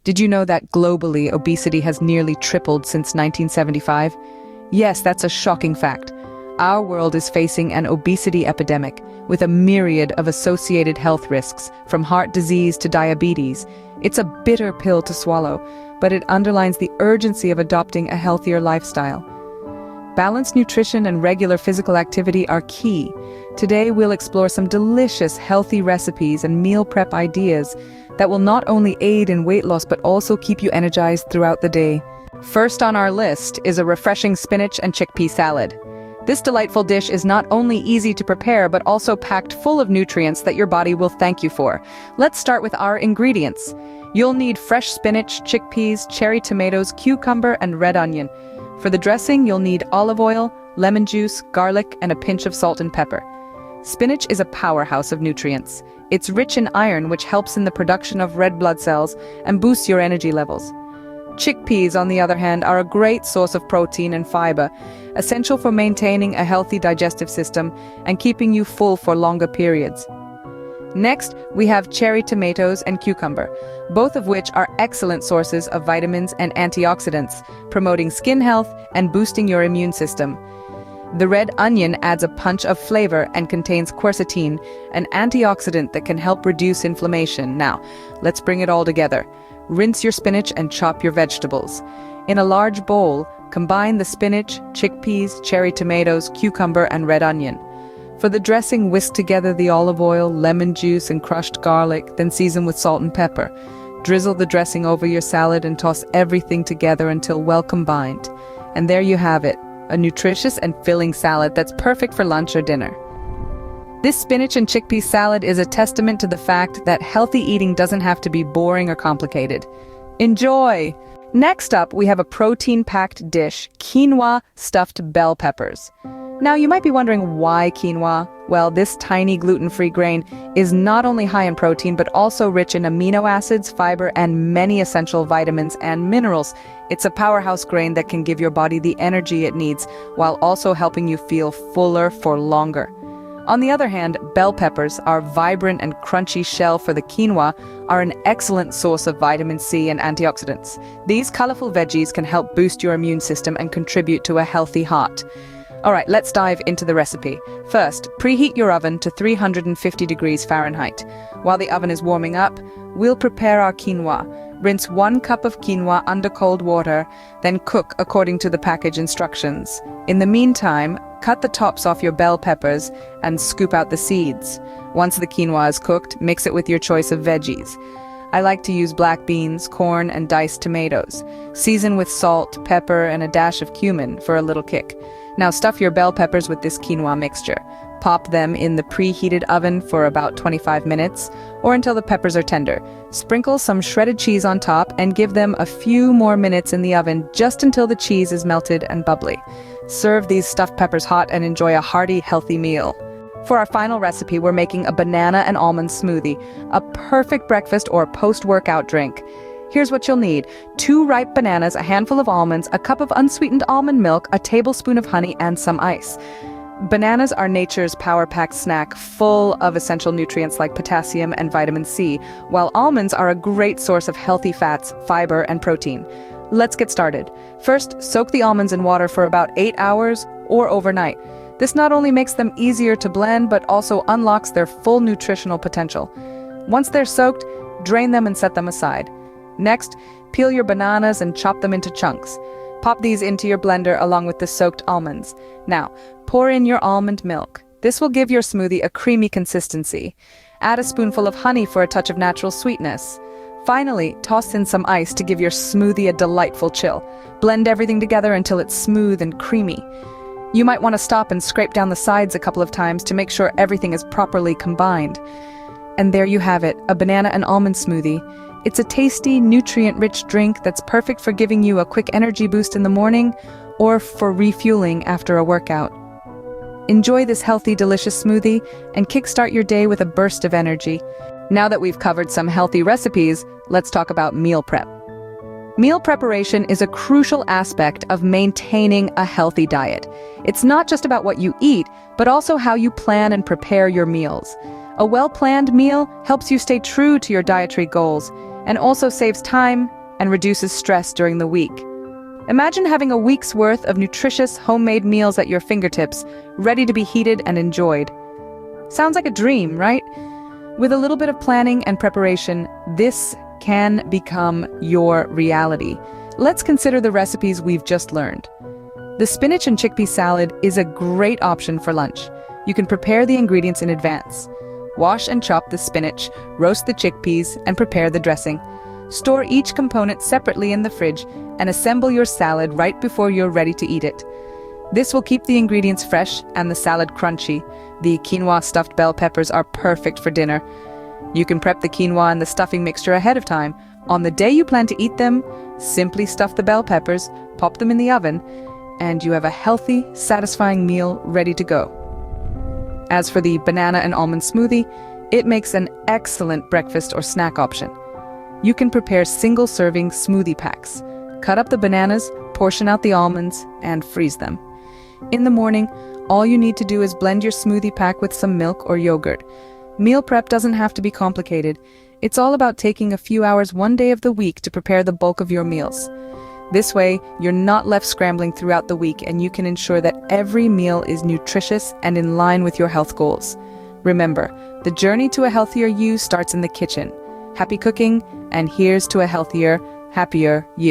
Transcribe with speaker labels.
Speaker 1: Did you know that globally obesity has nearly tripled since 1975? Yes, that's a shocking fact. Our world is facing an obesity epidemic with a myriad of associated health risks, from heart disease to diabetes. It's a bitter pill to swallow, but it underlines the urgency of adopting a healthier lifestyle. Balanced nutrition and regular physical activity are key. Today we'll explore some delicious, healthy recipes and meal prep ideas that will not only aid in weight loss but also keep you energized throughout the day. First on our list is a refreshing spinach and chickpea salad. This delightful dish is not only easy to prepare but also packed full of nutrients that your body will thank you for. Let's start with our ingredients. You'll need fresh spinach, chickpeas, cherry tomatoes, cucumber, and red onion. For the dressing, you'll need olive oil, lemon juice, garlic, and a pinch of salt and pepper. Spinach is a powerhouse of nutrients. It's rich in iron, which helps in the production of red blood cells and boosts your energy levels. Chickpeas, on the other hand, are a great source of protein and fiber, essential for maintaining a healthy digestive system and keeping you full for longer periods. Next, we have cherry tomatoes and cucumber, both of which are excellent sources of vitamins and antioxidants, promoting skin health and boosting your immune system. The red onion adds a punch of flavor and contains quercetin, an antioxidant that can help reduce inflammation. Now, let's bring it all together. Rinse your spinach and chop your vegetables. In a large bowl, combine the spinach, chickpeas, cherry tomatoes, cucumber, and red onion. For the dressing, whisk together the olive oil, lemon juice, and crushed garlic, then season with salt and pepper. Drizzle the dressing over your salad and toss everything together until well combined. And there you have it, a nutritious and filling salad that's perfect for lunch or dinner. This spinach and chickpea salad is a testament to the fact that healthy eating doesn't have to be boring or complicated. Enjoy! Next up, we have a protein-packed dish, quinoa stuffed bell peppers. Now, you might be wondering why quinoa? Well, this tiny gluten-free grain is not only high in protein, but also rich in amino acids, fiber, and many essential vitamins and minerals. It's a powerhouse grain that can give your body the energy it needs, while also helping you feel fuller for longer. On the other hand, bell peppers, our vibrant and crunchy shell for the quinoa, are an excellent source of vitamin C and antioxidants. These colorful veggies can help boost your immune system and contribute to a healthy heart. Alright, let's dive into the recipe. First, preheat your oven to 350 degrees Fahrenheit. While the oven is warming up, we'll prepare our quinoa. Rinse 1 cup of quinoa under cold water, then cook according to the package instructions. In the meantime, cut the tops off your bell peppers and scoop out the seeds. Once the quinoa is cooked, mix it with your choice of veggies. I like to use black beans, corn, and diced tomatoes. Season with salt, pepper, and a dash of cumin for a little kick. Now stuff your bell peppers with this quinoa mixture. Pop them in the preheated oven for about 25 minutes, or until the peppers are tender. Sprinkle some shredded cheese on top and give them a few more minutes in the oven just until the cheese is melted and bubbly. Serve these stuffed peppers hot and enjoy a hearty, healthy meal. For our final recipe, we're making a banana and almond smoothie, a perfect breakfast or post-workout drink. Here's what you'll need: 2 ripe bananas, a handful of almonds, a cup of unsweetened almond milk, a tablespoon of honey, and some ice. Bananas are nature's power-packed snack, full of essential nutrients like potassium and vitamin C, while almonds are a great source of healthy fats, fiber, and protein. Let's get started. First, soak the almonds in water for about 8 hours or overnight. This not only makes them easier to blend, but also unlocks their full nutritional potential. Once they're soaked, drain them and set them aside. Next, peel your bananas and chop them into chunks. Pop these into your blender along with the soaked almonds. Now, pour in your almond milk. This will give your smoothie a creamy consistency. Add a spoonful of honey for a touch of natural sweetness. Finally, toss in some ice to give your smoothie a delightful chill. Blend everything together until it's smooth and creamy. You might want to stop and scrape down the sides a couple of times to make sure everything is properly combined. And there you have it, a banana and almond smoothie. It's a tasty, nutrient-rich drink that's perfect for giving you a quick energy boost in the morning or for refueling after a workout. Enjoy this healthy, delicious smoothie and kickstart your day with a burst of energy. Now that we've covered some healthy recipes, let's talk about meal prep. Meal preparation is a crucial aspect of maintaining a healthy diet. It's not just about what you eat, but also how you plan and prepare your meals. A well-planned meal helps you stay true to your dietary goals. and also saves time and reduces stress during the week. Imagine having a week's worth of nutritious homemade meals at your fingertips, ready to be heated and enjoyed. Sounds like a dream, right? With a little bit of planning and preparation, this can become your reality. Let's consider the recipes we've just learned. The spinach and chickpea salad is a great option for lunch. You can prepare the ingredients in advance. Wash and chop the spinach, roast the chickpeas, and prepare the dressing. Store each component separately in the fridge and assemble your salad right before you're ready to eat it. This will keep the ingredients fresh and the salad crunchy. The quinoa stuffed bell peppers are perfect for dinner. You can prep the quinoa and the stuffing mixture ahead of time. On the day you plan to eat them, simply stuff the bell peppers, pop them in the oven, and you have a healthy, satisfying meal ready to go. As for the banana and almond smoothie, it makes an excellent breakfast or snack option. You can prepare single-serving smoothie packs. Cut up the bananas, portion out the almonds, and freeze them. In the morning, all you need to do is blend your smoothie pack with some milk or yogurt. Meal prep doesn't have to be complicated. It's all about taking a few hours one day of the week to prepare the bulk of your meals. This way, you're not left scrambling throughout the week, and you can ensure that every meal is nutritious and in line with your health goals. Remember, the journey to a healthier you starts in the kitchen. Happy cooking, and here's to a healthier, happier you.